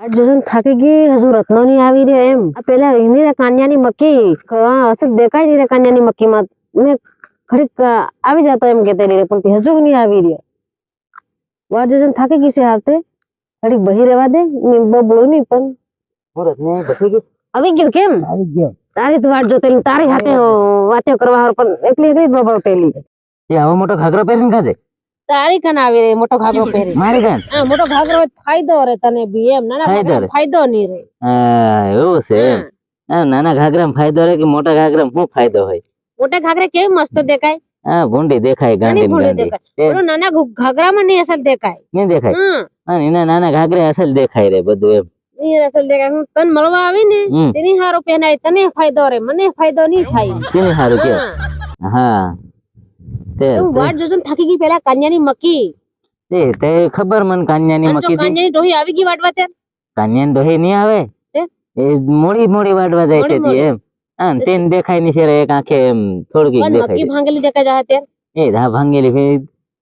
જસન થાકી ગઈ હજુ રત્નો ની આવી રહ્યો એમ આ પેલા એની રે કાન્યાની મક્કી અસલ દેખાય ની રે કાન્યાની મક્કી માં ને ઘડીક આવી જતો એમ કેતેલી રે પણ તે હજુ નહીં આવી રહ્યો વાર જસન થાકી ગઈ છે આવતે ઘડીક બહી રહેવા દે ને બબળો નહીં પણ હું રત્ને બસી ગઈ આવી ગયો કેમ આવી ગયો તારી જ વાટ જોતેલી તારી હાથે વાતો કરવા હાર પણ એકલી એકલી જ બબડતેલી તે આવો મોટો ઘાઘરો પહેરીને કાજે તારી કન આવી રે મોટો ઘાઘરો પહેરી મારી કાન હા મોટો ઘાઘરો ફાયદો રે તને બી એમ નાના ઘાઘરામાં ફાયદો નહીં રે એવું છે નાના ઘાઘરામાં ફાયદો રે કે મોટા ઘાઘરામાં શું ફાયદો હોય મોટા ઘાઘરા કેવી મસ્ત દેખાય હા ભૂંડી દેખાય ગાંડી ગાંડી ઓલો નાના ઘાઘરામાં નહીં અસલ દેખાય નહીં દેખાય અને એના નાના ઘાઘરે અસલ દેખાય રે બધું એમ નહીં અસલ દેખાય હું તને મળવા આવી ને તેની હારો પહેનાય તને ફાયદો રે મને ફાયદો નહીં થાય તેની હારું કે હા તે તું વાટ જોજન થાકી ગઈ પેલા કાન્યાની મક્કી તે ખબર મન કાન્યાની મક્કી કાન્યાની ડોહી આવી ગઈ વાટવા તે કાન્યાની ડોહી નહીં આવે એ મોડી મોડી વાટવા જાય છે તી એમ હા તેન દેખાય ની છે એક આંખે એમ થોડકી દેખાય મક્કી ભાંગેલી દેખાય જાય તે એ ધા ભાંગેલી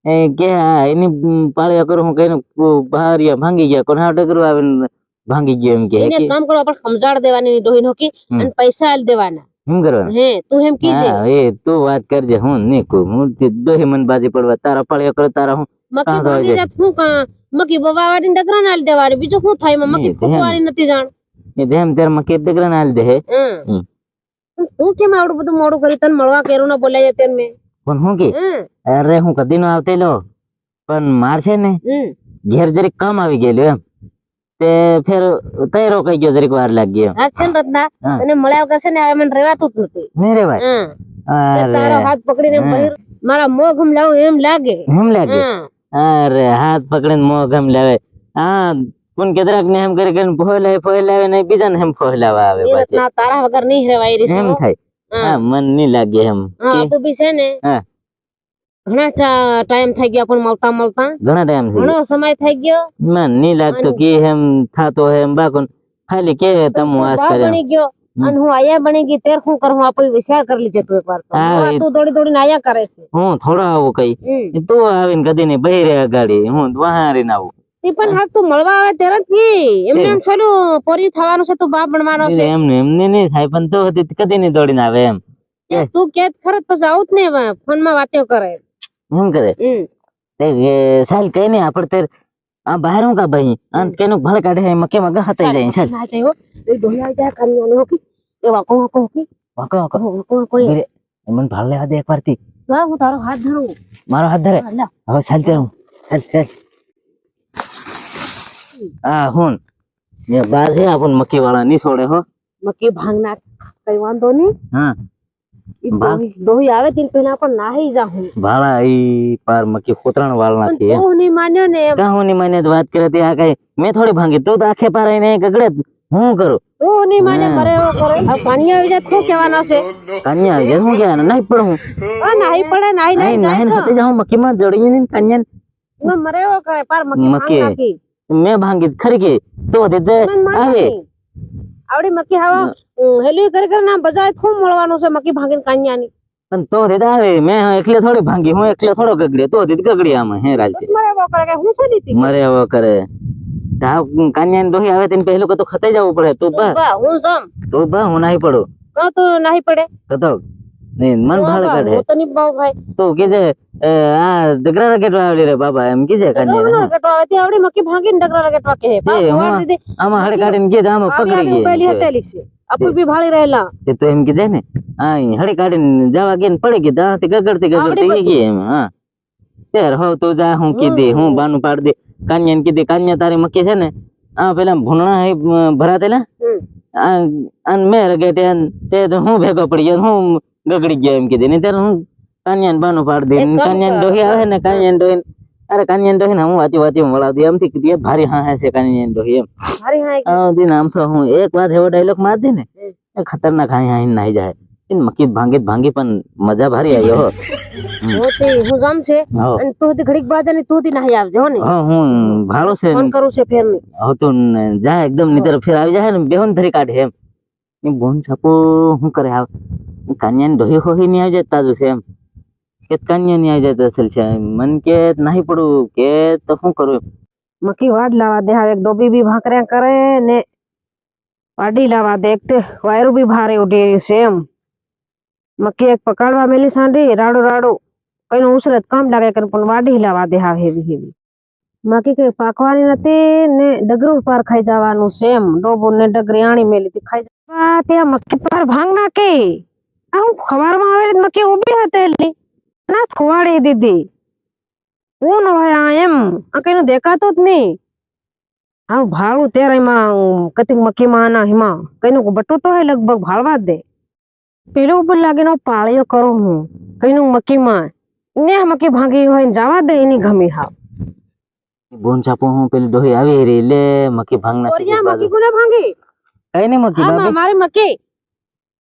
એ કે એની પાળિયા કરું હું કઈને બહારિયા ભાંગી ગયા કોણ હાટે કરવા આવે ભાંગી ગયો એમ કે એને કામ કરો આપણે સમજાડ દેવાની ડોહી નો કી અને પૈસા આલ દેવાના શું કરવાનું હે તું એમ કીજે એ તું વાત કરજે હું નહીં કહું હું દોહી મન બાજી પડવા તારા પાળિયા કરો તારા હું મક્કી ભાંગી જાત હું કા મક્કી બવાવાડી ડગરા નાલ દેવાડી બીજું શું થાય માં મક્કી ફૂકવાની નથી જાણ એ ધેમ તેર મક્કી ડગરા નાલ દે હે તું કેમ આવડું બધું મોડું કરી તને મળવા કેરું ના બોલાય તેર મે પણ હું કે અરે હું કદી નો આવતેલો પણ માર છે ને ઘેર જરીક કામ આવી ગયેલું એમ તે ફેર તય રોકાઈ ગયો જરીક વાર લાગી એમ હા છે ને રત્ના અને મળ્યા વગર છે ને હવે મને રહેવાતું જ નથી નહીં રે ભાઈ તારો હાથ પકડીને મારા મોં ગમ લાવું એમ લાગે અરે હાથ પકડીને મોં ગમ લાવે હા કોણ કેદરાક ને એમ કરી કરીને ફોલાવે ને બીજા ને એમ ફોલાવા આવે રત્ના તારા વગર નહીં રહેવાય રે એમ થાય હા મન નહીં લાગે એમ તો બી છે ને ઘણા ટાઈમ થઈ ગયો પણ મળતા મળતા ઘણા ટાઈમ થઈ ઘણો સમય થઈ ગયો મન નહીં લાગતું કે એમ થાતો હે એમ બાકોન ખાલી કે તમ વાસ કરે બની ગયો અને હું આયા બની ગઈ તેર હું કરું આપણે વિચાર કરી લીજે તું એકવાર તું દોડી દોડીને આયા કરે છે હું થોડો આવું કઈ તું આવીને કદી ને બહી રે ગાડી હું વહારી ના આવું તે પણ હા તું મળવા આવે ત્યારે જ કી એમને એમ છોડું પોરી થવાનું છે તું બાપ બનવાનો છે એમને નહીં થાય પણ તો કદી નહીં દોડીને આવે એમ તું કે ખરત પછી આવું જ ને ફોન માં વાતો કરે શું કરે સાલ કઈ નહીં આપડે તે આ બહાર હું કા ભાઈ અંત કેનું ભળ કાઢે મકે મગ હતાઈ જાય સાલ ના જાય હો એ દોયા જાય કન્યાને હો કી એ વાકો વાકો કી વાકો વાકો કોઈ મન ભાળ લેવા દે એકવાર થી હા હું તારો હાથ ધરું મારો હાથ ધરે હવે ચાલ તે હું ચાલ આ હું ને બાર છે આપણ મક્કી વાળા ની છોડે હો મક્કી ભાંગનાર કઈ વાંધો નહીં હા દોહી આવે તીન પહેલા પણ નાહી જાઉં ભાળા ઈ પાર મક્કી ખોતરણ વાળ નાખી તું ની માન્યો ને કાહું ની માન્યો વાત કરે તે આ કઈ મેં થોડી ભાંગી તું તો આખે પાર ને ગગડે હું કરું તું ની માને કરે એવો કરે આ કન્યા આવી જાય શું કહેવાનો છે કન્યા આવી જાય હું કહેવાનું નહીં પડે હું આ નહીં પડે નહીં હતે જાઉં મક્કી માં જોડી ને કન્યા ને મરે એવો કરે પાર મક્કી મેં ભાંગી ખરી કે તો દે આવે આવડી મક્કી હવા હેલી કરી કરી ના બજાય ખૂબ મળવાનું છે મક્કી ભાંગીને કાન્યાની પણ તો દે આવે મેં એકલે થોડી ભાંગી હું એકલે થોડો ગગડ્યો તો દે ગગડી આમાં હે રાજ મરે એવો કરે કે હું છોડી દી મરે એવો કરે તા કાન્યાની દોહી આવે તેને પહેલો કે તો ખતે જવું પડે તું બા હું જમ તો બા હું નહીં પડું તો નહીં પડે તો નહીં મન ભાળ કાઢે તો નહીં બાવ ભાઈ તો કીધે આ ડગરા રગેટવા આવડી રે બાબા એમ કીધે કન્યા રગેટવા આવે આવડી મક્કી ભાંગીને ડગરા રગેટવા કહે આમાં હડે કાઢીને કીધે આમાં પકડી ગઈ પહેલી હતેલી છે આપું બી ભાળી રહેલા તે તો એમ કીધે ને આ હડે કાઢીને જવા ગઈ ને પડી ગઈ દાંતી ગગડતી ગઈ એમ હા તેર હો તો જા હું કીધી હું બાનું પાડ દે કાન્યા ને કીધી કાન્યા તારી મક્કી છે ને આ પેલા ભૂણણા ભરાતેલા અને મેં રગેટે તે તો હું ભેગો પડી ગયો હું ગગડી ગયો એમ કીધી ને ત્યારે હું કાન્યા ને બાનું પાડ દે કાન્યા ડોહી આવે ને કાન્યા ડોહી અરે કાન્યા ડોહી ને હું વાતી મળા દે એમથી કીધી ભારી હા છે કાન્યા ડોહી એમ ભારી હા દિન આમ તો હું એક વાત એવો ડાયલોગ માર દે ને ખતરનાક હા નાહી જાય મક્કી ભાંગી પણ મજા ભારી આવી હો હું જામ છે અને તું ઘડીક બાજા ની તું નહીં આવજે હો ને હું ભાળો છે ફોન કરું છે ફેર ની હો તો જા એકદમ નીતર ફેર આવી જાય ને બેહોન ધરી કાઢે એમ બોન છાપો હું કરે આવ કાન્યા ને ડોહી હોહી ની આવી જાય તાજુ છે એમ કે કાન્યા ની આવી જાય તો અસલ છે મન કે નહીં પડું કે તો શું કરું મકી વાડ લાવા દે હવે એક ડોબી બી ભાંકર્યા કરે ને વાડી લાવા દે એક તે વાયરું બી ભારે ઉડી રહ્યું છે એમ મકી એક પકડવા મેલી સાંડી રાડું રાડું કઈ ઉસરત કામ લાગે કરે પણ વાડી લાવા દે હા હેવી હેવી મકી કઈ પાકવાની નથી ને ડગરું પાર ખાઈ જવાનું છે એમ ડોબું ને ડગરી આણી મેલી હતી ખાઈ જવા ત્યાં મકી પાર ભાંગ નાખી આ હું ખવારમાં આવેલી મકી ઉભી હતી ના ખોવાડી દીધી કોણ હોય આ એમ આ કઈનું દેખાતું જ નહીં હા ભાડું ત્યારે એમાં કતિક મકીમાં આના એમાં કઈનું બટું તો હોય લગભગ ભાળવા જ દે પેલું ઉપર લાગીને પાળીઓ કરું હું કઈનું મકીમાં ને મકી ભાંગી હોય ને જવા દે એની ગમી હા બોન ચાપો હું પેલી ડોહી આવી રહી લે મકી ભાંગ નાખી મકી કોને ભાંગી કઈ નહીં મકી ભાભી મારી મકી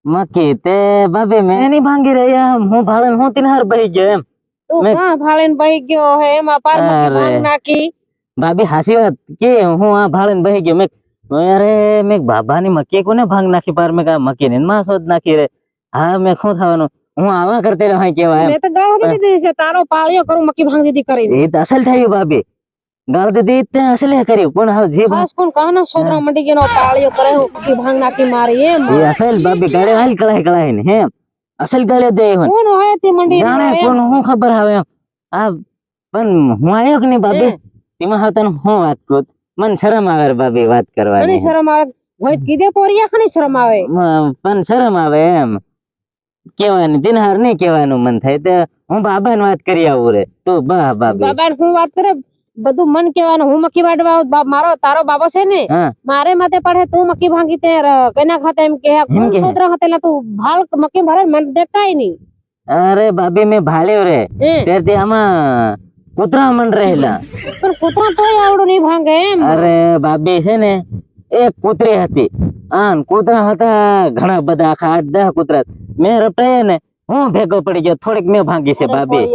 મકી તે ભાભી મેં નહીં ભાંગી રહી હું ભાળન હું તિનહાર બહી ગયો એમ તું ક્યાં ભાળીને બહી ગયો હે એમાં પાર મકી ભાંગ નાખી ભાભી હાસી વાત કે હું આ ભાળીને બહી ગયો મેં અરે મેં બાબાની મકી કોને ભાંગ નાખી પાર મેં મકી ને માં શોધ નાખી રે હા મેં શું થવાનું હું આવા કરતે રહે કેવા મેં તો ગાળ દીધી છે તારો પાળિયો કરું મકી ભાંગ દીધી કરી એ તો અસલ થયું ભાભી ગાળ દીધી તે અસલે કર્યું પણ હવે જે ખાસ કોણ કાના સોદરા મંડી ગયો પાળિયો કરે મકી ભાંગ નાખી મારી એમ એ અસલ ભાભી ગાળે હાલ કળાય ને હે અસલ ગાળે દે કોણ હોય તે મંડી જાણે કોણ હું ખબર હવે આ પણ હું આયો કે નહીં ભાભી તેમાં હા તને હું વાત કરું મને શરમ આવે ભાભી વાત કરવાની શરમ આવે હોય કીધે પોરિયા ખની શરમ આવે પણ શરમ આવે એમ કેવાનું દિનહાર નહીં કેવાનું મન થાય તો હું બાબાને વાત કરી આવું રે તું બા ભાભી બાબાને હું વાત કરે બધું મન કેવાનું હું મકી વાડવા મારો તારો બાબો છે ને મારે માથે પડે તું મકી ભાંગી તે કેના ખાતે એમ કે સોદરા ખાતે તું ભાળ મકી ભરે મન દેખાય નહીં અરે ભાભી મેં ભાળ્યો રે ત્યારથી આમાં કૂતરા મન રહેલા પણ કૂતરા તોય આવડું નહીં ભાંગે એમ અરે ભાભી છે ને એક કૂતરી હતી કૂતરા હતા ઘણા બધા આખા 8-10 કૂતરા મેં રટાયા ને હું ભેગો પડી ગયો થોડીક મેં ભાંગી છે ભાભી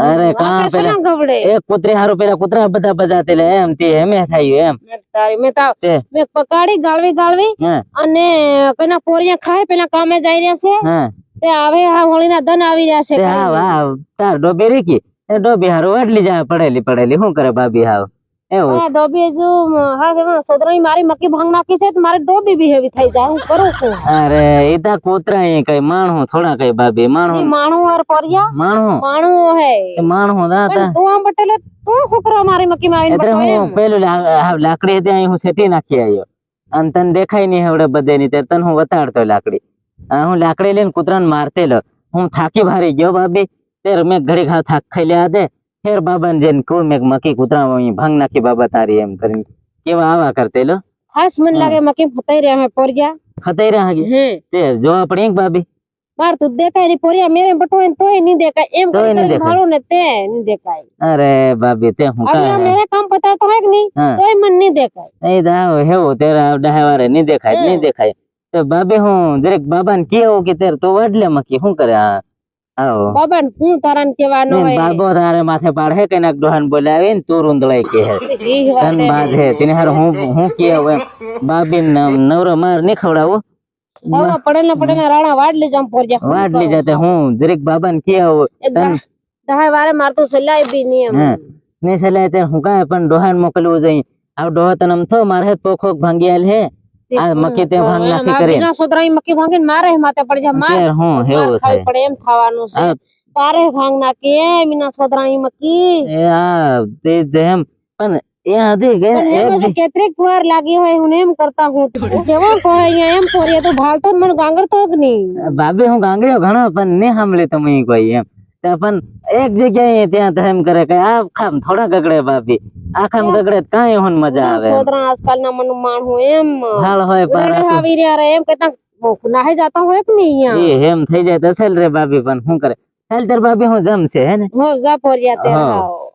અરે કાં પેલા એક કૂતરી હારું પેલા કૂતરા બધા બજાતે લે એમ તે એમે થયું એમ મેં પકાડી ગાળવી અને કઈના પોરિયા ખાય પેલા કામે જઈ રહ્યા છે તે આવે આ હોળીના દન આવી રહ્યા છે હા વાહ તાર ડોબી રીકી એ ડોબી હારું વાડલી જાય પડેલી શું કરે ભાભી હાવ એવું ડોબી જો હા સોદરાઈ મારી મકી ભાંગ નાખી છે મારે ડોબી બી હેવી થઈ જાય હું કરું છું અરે એ તા કૂતરા એ કઈ માણો થોડા કઈ ભાભી માણો ઓર પોરિયા માણો હે માણો દાતા તું આમ બટેલો તું છોકરા મારી મકી મારીને એટલે હું પેલું લાકડી હતી હું સેટી નાખી આવ્યો અને તને દેખાય નહીં હવડે બધે ની તને હું વતાડતો લાકડી હું લાકડી લઈને કૂતરાને મારતેલો હું થાકી ભારી ગયો ભાભી ત્યારે મેં ઘડી ઘા થાક ખાઈ લ્યા દે ફેર બાબાને જઈને કહું મેં મકી કૂતરા ભાંગ નાખી બાબા તારી એમ કરીને કેવા આવા કરતેલો ખાસ મને લાગે મકી ફતાઈ રહ્યા હે પોરિયા ફતાઈ રહ્યા તે જોવા પડે ભાભી બાર તું દેખાય ની પોરિયા મેરે બટોય તોય નહીં દેખાય એમ કરીને ભાળો ને તે નહીં દેખાય અરે ભાભી તે હું કાય મેરે કામ પતા તો હે કે નહીં તોય મને નહીં દેખાય એ દાવ હેવો તેરા ડહાવારે નહીં દેખાય તો ભાભી હું દરેક બાબાને કેવું કે તેર તો વાડલે મકી શું કરે આવો બાબાને હું તારાને કેવાનો હોય બાબો તારે માથે પાડે કે નાક ડોહાન બોલાવે ને તું રૂંદળાઈ કે હે તન બાધે તેને હાર હું કેવું એમ બાબી નવરો માર નહીં ખવડાવો પડેલા રાણા વાડલી જામ પોરજા વાડલી જાતે હું દરેક બાબાને કેવું તન દહાય વારે મારતું સલાઈ બી નિયમ ને સલાઈ તે હું કાય પણ ડોહાન મોકલવું જઈ આ ડોહા તનમ થો મારે પોખો ભાંગી આલ હે આ મકી તે ભાંગ નાખી કરે બીજા સોદરાઈ મકી ભાંગીને મારે માથે પડી જા માર હું હેવું થાય પડે એમ થવાનું છે પારે ભાંગ નાખી એ મીના સોદરાઈ મકી એ આ તે જેમ પણ એ આધી કે એક કેટલીક વાર લાગી હોય હું એમ કરતા હું કેવો કહે અહીંયા એમ પોરિયા તો ભાલતો જ મને ગાંગરતો જ નહીં ભાભી હું ગાંગર્યો ઘણો પણ ને સાંભળે તમે કોઈ એમ પણ એક જગ્યાએ ત્યાં એમ કરે કે આ ખામ થોડા ગગડે ભાભી આ ખામ ગગડે કાંઈ હોન મજા આવે સોદરા આજકાલના મનુ માણ હોય એમ હાલ હોય પારા આવી રહ્યા રે એમ કેતા નાહી જાતા હોય કે નહીં અહીંયા એમ થઈ જાય તો ચાલ રે ભાભી પણ શું કરે ચાલ તાર ભાભી હું જમશે હે ને હો જા પોરિયા તે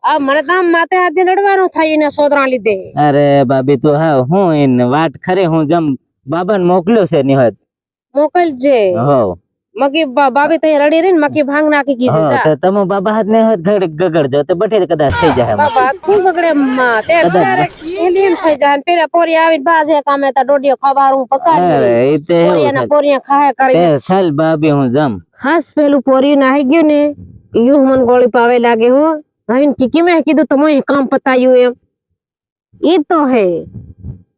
આ મને તો માથે હાથે લડવાનું થાય ને સોદરા લીધે અરે ભાભી તું હા હું એને વાટ ખરે હું જમ બાબાને મોકલ્યો છે નિહત મોકલજે હો મકી બાબી તઈ રડી રહી ને મકી ભાંગ નાખી કીધું તો તમે બાબા હાથ ને ગગડજો તો બટે કદાચ થઈ જાય બાબા ખૂબ ગગડે માં તે એલિયન થઈ જાય પેલા પોરી આવીને બાજે કામે તા ડોડિયો ખવારું પકાડી પોરિયા ખાય કરી ચાલ ભાભી હું જમ ખાસ પેલું પોરી નાહી ગયું ને यूं मन गोली पावे लागे हो हवीन कीकी में कीधुं तमोए काम पताયું એમ ઈ તો હે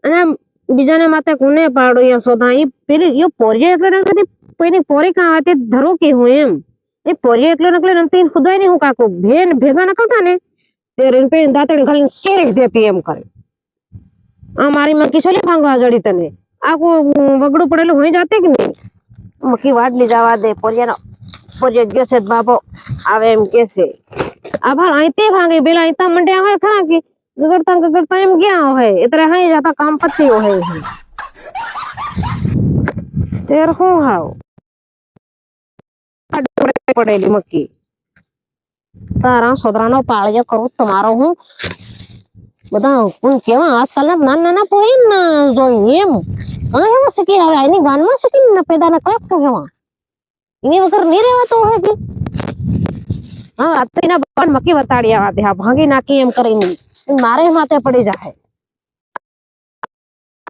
અને બીજાને માથે કોને પાડો યા સોધા ઈ પેલી યો પોરિયો એકલો નકલી પેલી પોરી કા આતે ધરો કે હું એમ એ પોરિયો એકલો નકલે રમતી ખુદાઈ ની હું કાકો ભેગા નકલતા ને તે રેન पे દાતડી ખાલી ચેરી દેતી એમ કરે આ મારી મક્કી સોલી ભાંગવા જડી તને આકો વગડું પડેલું હોઈ જાતે કે નહીં મક્કી વાડલી જવા દે પોરિયાનો પોરિયો ગયો છે બાપો આવે એમ કે છે આ ભાળ આઈતે ભાંગે પેલા આઈતા મંડ્યા હોય ખરા કે ગગડતા એમ ગયા હોય એટલે હાઈ જાતા કામ પતી હોય તેર હું હાવ પડેલી મક્કી તારા સોદરાનો પાળિયો કરું તમારો હું બધા હું કેવા આજકાલના નાના નાના પોઈ ના જોઈ એમ હા એવા શીખી આવે એની ગાનમાં શીખી ને પેદા ના કઈક તો કેવા એની વગર નહીં રહેવાતો હોય કે હા અત્યારના બાપા મક્કી વતાડી આવા દે હા ભાંગી નાખી એમ કરીને મારે માથે પડી જાય